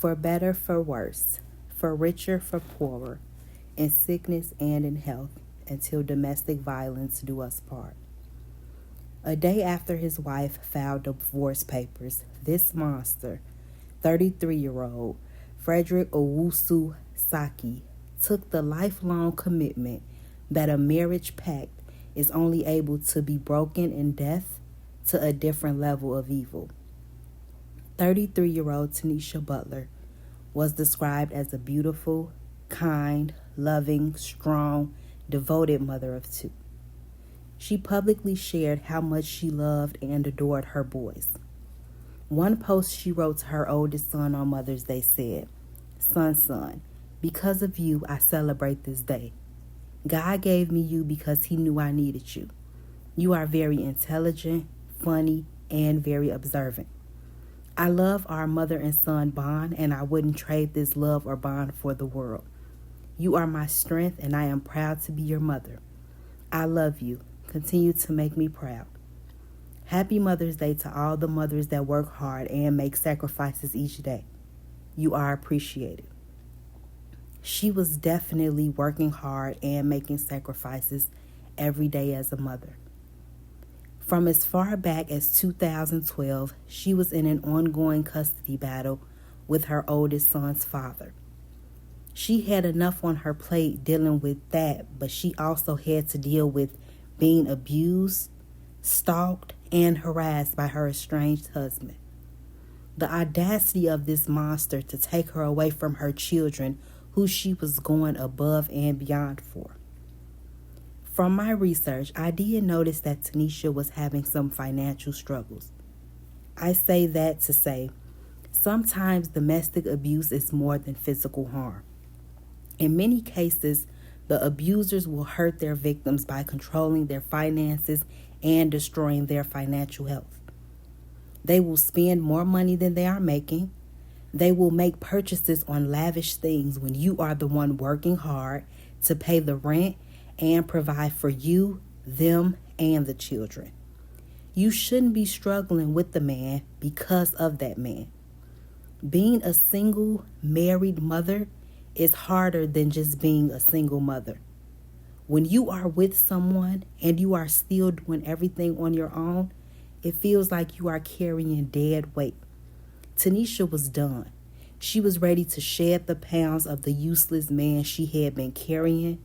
For better, for worse, for richer, for poorer, in sickness and in health, until domestic violence do us part. A day after his wife filed divorce papers, this monster, 33-year-old Frederick Owusu Saki, took the lifelong commitment that a marriage pact is only able to be broken in death to a different level of evil. 33-year-old Tanisha Butler was described as a beautiful, kind, loving, strong, devoted mother of two. She publicly shared how much she loved and adored her boys. One post she wrote to her oldest son on Mother's Day said, Son, because of you, I celebrate this day. God gave me you because he knew I needed you. You are very intelligent, funny, and very observant. I love our mother and son bond, and I wouldn't trade this love or bond for the world. You are my strength, and I am proud to be your mother. I love you. Continue to make me proud. Happy Mother's Day to all the mothers that work hard and make sacrifices each day. You are appreciated. She was definitely working hard and making sacrifices every day as a mother. From as far back as 2012, she was in an ongoing custody battle with her oldest son's father. She had enough on her plate dealing with that, but she also had to deal with being abused, stalked, and harassed by her estranged husband. The audacity of this monster to take her away from her children, who she was going above and beyond for. From my research, I did notice that Tanisha was having some financial struggles. I say that to say, sometimes domestic abuse is more than physical harm. In many cases, the abusers will hurt their victims by controlling their finances and destroying their financial health. They will spend more money than they are making. They will make purchases on lavish things when you are the one working hard to pay the rent and provide for you, them, and the children. You shouldn't be struggling with the man because of that man. Being a single married mother is harder than just being a single mother. When you are with someone and you are still doing everything on your own, it feels like you are carrying dead weight. Tanisha was done. She was ready to shed the pounds of the useless man she had been carrying,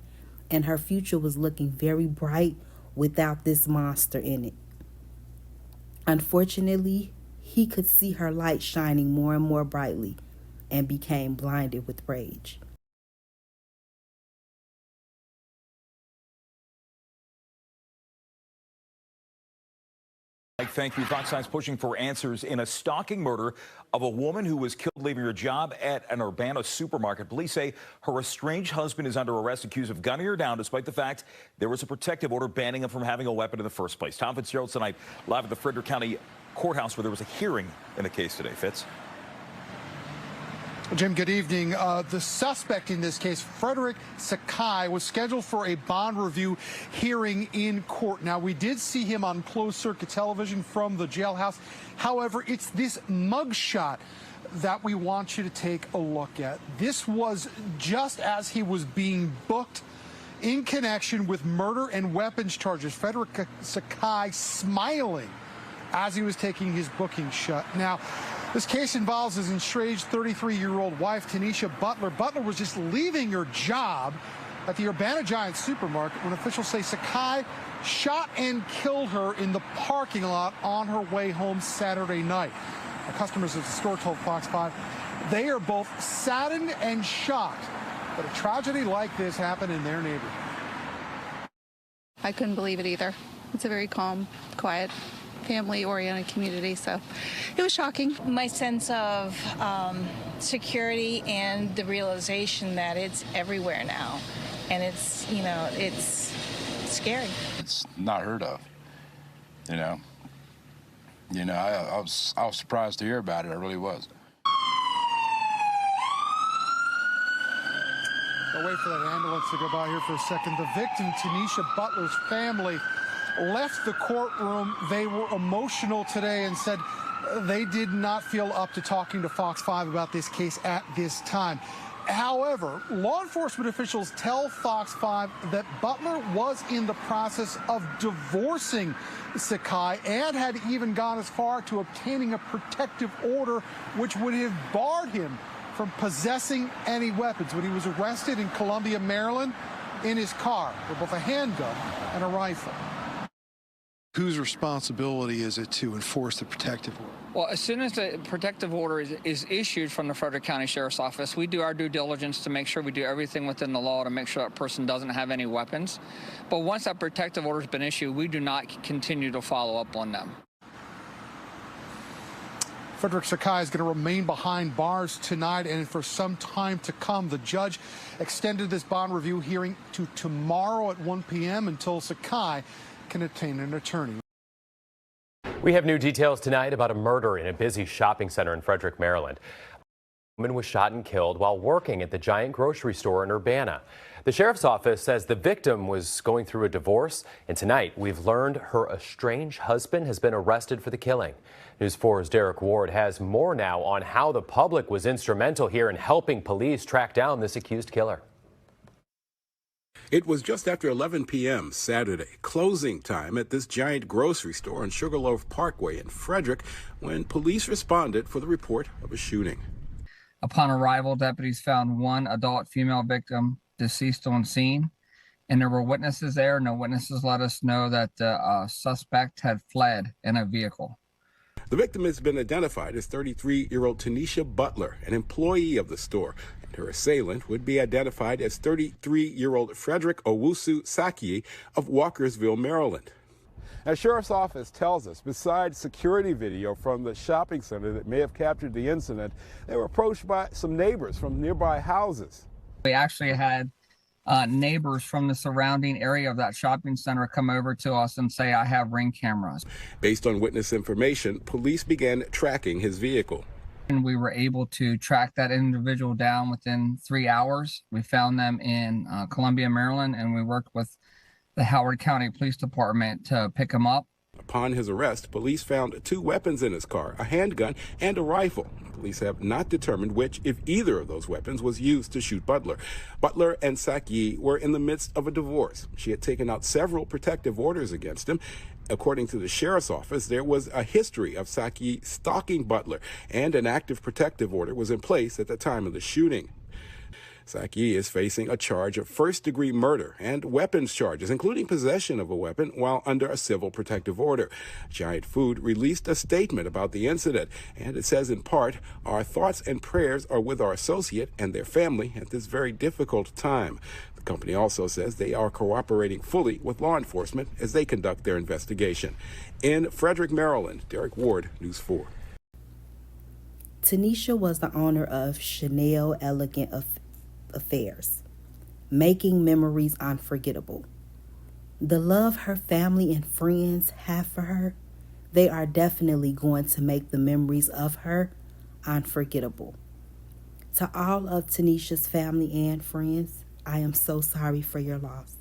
and her future was looking very bright without this monster in it. Unfortunately, he could see her light shining more and more brightly and became blinded with rage. Thank you. Fox 9's pushing for answers in a stalking murder of a woman who was killed leaving her job at an Urbana supermarket. Police say her estranged husband is under arrest, accused of gunning her down, despite the fact there was a protective order banning him from having a weapon in the first place. Tom Fitzgerald tonight, live at the Frederick County Courthouse, where there was a hearing in the case today. Fitz? Jim, good evening. The suspect in this case, Frederick Sakai, was scheduled for a bond review hearing in court. Now, we did see him on closed-circuit television from the jailhouse. However, it's this mugshot that we want you to take a look at. This was just as he was being booked in connection with murder and weapons charges. Frederick Sakai smiling as he was taking his booking shot. Now, this case involves his estranged 33-year-old wife, Tanisha Butler. Butler was just leaving her job at the Urbana Giant supermarket when officials say Sakai shot and killed her in the parking lot on her way home Saturday night. Our customers at the store told Fox 5 they are both saddened and shocked that a tragedy like this happened in their neighborhood. I couldn't believe it either. It's a very calm, quiet, family-oriented community, so it was shocking. My sense of security and the realization that it's everywhere now, and it's, you know, it's scary. It's not heard of, you know. I was surprised to hear about it. I really was. I'll wait for that ambulance to go by here for a second. The victim, Tanisha Butler's family, left the courtroom. They were emotional today and said they did not feel up to talking to Fox 5 about this case at this time. However, law enforcement officials tell Fox 5 that Butler was in the process of divorcing Sakai and had even gone as far to obtaining a protective order which would have barred him from possessing any weapons when he was arrested in Columbia, Maryland, in his car with both a handgun and a rifle. Whose responsibility is it to enforce the protective order? Well, as soon as the protective order is issued from the Frederick County Sheriff's Office, we do our due diligence to make sure we do everything within the law to make sure that person doesn't have any weapons. But once that protective order has been issued, we do not continue to follow up on them. Frederick Sakai is going to remain behind bars tonight and for some time to come. The judge extended this bond review hearing to tomorrow at 1 p.m. until Sakai can obtain an attorney. We have new details tonight about a murder in a busy shopping center in Frederick, Maryland. A woman was shot and killed while working at the giant grocery store in Urbana. The sheriff's office says the victim was going through a divorce, and tonight we've learned her estranged husband has been arrested for the killing. News 4's Derek Ward has more now on how the public was instrumental here in helping police track down this accused killer. It was just after 11 p.m. Saturday, closing time at this giant grocery store on Sugarloaf Parkway in Frederick, when police responded for the report of a shooting. Upon arrival, deputies found one adult female victim deceased on scene, and there were witnesses there. No witnesses let us know that the suspect had fled in a vehicle. The victim has been identified as 33-year-old Tanisha Butler, an employee of the store. Her assailant would be identified as 33-year-old Frederick Owusu Sakie of Walkersville, Maryland. Now, Sheriff's Office tells us, besides security video from the shopping center that may have captured the incident, they were approached by some neighbors from nearby houses. We actually had neighbors from the surrounding area of that shopping center come over to us and say, I have Ring cameras. Based on witness information, police began tracking his vehicle. And we were able to track that individual down within 3 hours. We found them in Columbia, Maryland, and we worked with the Howard County Police Department to pick him up. Upon his arrest, police found 2 weapons in his car, a handgun and a rifle. Police have not determined which, if either of those weapons, was used to shoot Butler. Butler and Sakie were in the midst of a divorce. She had taken out several protective orders against him. According to the sheriff's office, there was a history of Sakie stalking Butler, and an active protective order was in place at the time of the shooting. Sakie is facing a charge of first-degree murder and weapons charges, including possession of a weapon while under a civil protective order. Giant Food released a statement about the incident, and it says in part, "Our thoughts and prayers are with our associate and their family at this very difficult time." The company also says they are cooperating fully with law enforcement as they conduct their investigation. In Frederick, Maryland, Derek Ward, News 4. Tanisha was the owner of Chanel Elegant Affairs, making memories unforgettable. The love her family and friends have for her, they are definitely going to make the memories of her unforgettable. To all of Tanisha's family and friends, I am so sorry for your loss.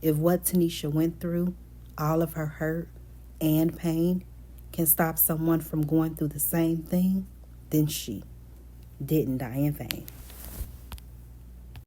If what Tanisha went through, all of her hurt and pain, can stop someone from going through the same thing, then she didn't die in vain.